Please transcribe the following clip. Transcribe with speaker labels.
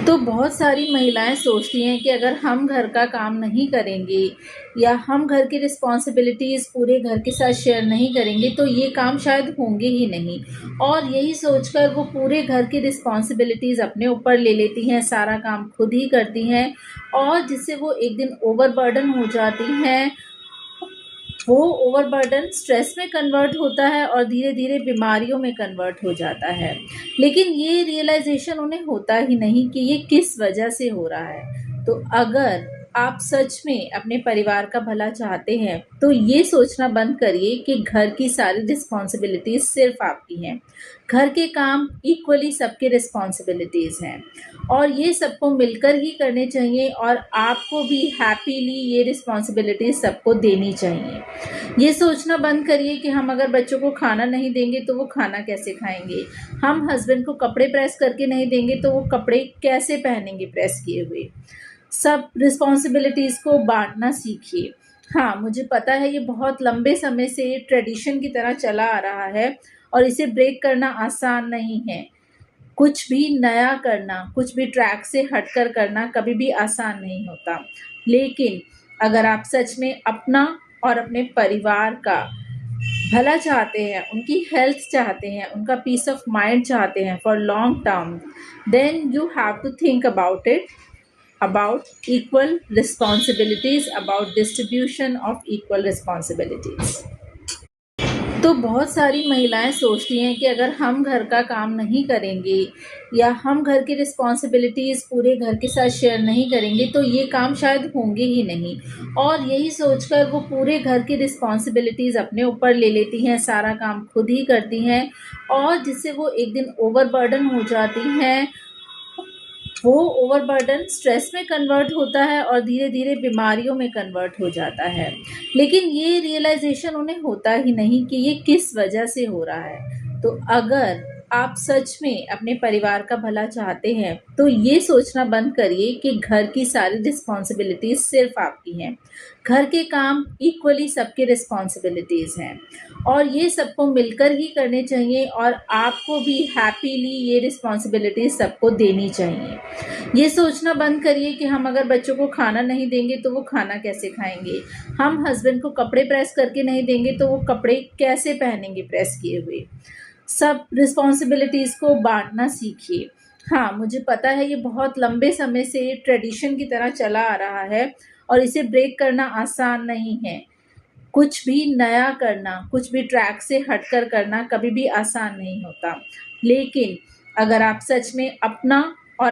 Speaker 1: तो बहुत सारी महिलाएं सोचती हैं कि अगर हम घर का काम नहीं करेंगे या हम घर की रिस्पॉन्सिबिलिटीज़ पूरे घर के साथ शेयर नहीं करेंगे तो ये काम शायद होंगे ही नहीं। और यही सोचकर वो पूरे घर की रिस्पॉन्सिबिलिटीज़ अपने ऊपर ले लेती हैं, सारा काम खुद ही करती हैं और जिससे वो एक दिन ओवरबर्डन हो जाती हैं। वो ओवरबर्डन स्ट्रेस में कन्वर्ट होता है और धीरे-धीरे बीमारियों में कन्वर्ट हो जाता है। लेकिन ये रियलाइज़ेशन उन्हें होता ही नहीं कि ये किस वजह से हो रहा है। तो अगर आप सच में अपने परिवार का भला चाहते हैं, तो ये सोचना बंद करिए कि घर की सारी रिस्पॉन्सिबिलिटीज़ सिर्फ़ आपकी हैं। घर के काम इक्वली सबकी रिस्पॉन्सिबिलिटीज़ हैं और ये सबको मिलकर ही करने चाहिए और आपको भी हैपीली ये रिस्पॉन्सिबिलिटीज़ सबको देनी चाहिए। ये सोचना बंद करिए कि हम अगर बच्चों को खाना नहीं देंगे तो वो खाना कैसे खाएँगे? हम हस्बैंड को कपड़े प्रेस करके नहीं देंगे तो वो कपड़े कैसे पहनेंगे प्रेस किए हुए? सब रिस्पॉन्सिबिलिटीज़ को बाँटना सीखिए। हाँ, मुझे पता है ये बहुत लंबे समय से ट्रेडिशन की तरह चला आ रहा है और इसे ब्रेक करना आसान नहीं है। कुछ भी नया करना, कुछ भी ट्रैक से हटकर करना कभी भी आसान नहीं होता। लेकिन अगर आप सच में अपना और अपने परिवार का भला चाहते हैं, उनकी हेल्थ चाहते हैं, उनका पीस ऑफ माइंड चाहते हैं for long term, then you have to think about it, about equal responsibilities, about distribution of equal responsibilities। तो बहुत सारी महिलाएं सोचती हैं कि अगर हम घर का काम नहीं करेंगे या हम घर की रिस्पॉन्सिबिलिटीज़ पूरे घर के साथ शेयर नहीं करेंगे तो ये काम शायद होंगे ही नहीं। और यही सोचकर वो पूरे घर की रिस्पॉन्सिबिलिटीज़ अपने ऊपर ले लेती हैं, सारा काम खुद ही करती हैं और जिससे वो एक दिन ओवरबर्डन हो जाती हैं। वो ओवरबर्डन स्ट्रेस में कन्वर्ट होता है और धीरे-धीरे बीमारियों में कन्वर्ट हो जाता है। लेकिन ये रियलाइज़ेशन उन्हें होता ही नहीं कि ये किस वजह से हो रहा है। तो अगर आप सच में अपने परिवार का भला चाहते हैं, तो ये सोचना बंद करिए कि घर की सारी रिस्पॉन्सिबिलिटीज़ सिर्फ़ आपकी हैं। घर के काम इक्वली सबकी रिस्पॉन्सिबिलिटीज़ हैं और ये सबको मिलकर ही करने चाहिए और आपको भी हैपीली ये रिस्पॉन्सिबिलिटीज़ सबको देनी चाहिए। ये सोचना बंद करिए कि हम अगर बच्चों को खाना नहीं देंगे तो वो खाना कैसे खाएँगे? हम हस्बैंड को कपड़े प्रेस करके नहीं देंगे तो वो कपड़े कैसे पहनेंगे प्रेस किए हुए? सब रिस्पॉन्सिबिलिटीज़ को बाँटना सीखिए। हाँ, मुझे पता है ये बहुत लंबे समय से ट्रेडिशन की तरह चला आ रहा है और इसे ब्रेक करना आसान नहीं है। कुछ भी नया करना, कुछ भी ट्रैक से हटकर करना कभी भी आसान नहीं होता। लेकिन अगर आप सच में अपना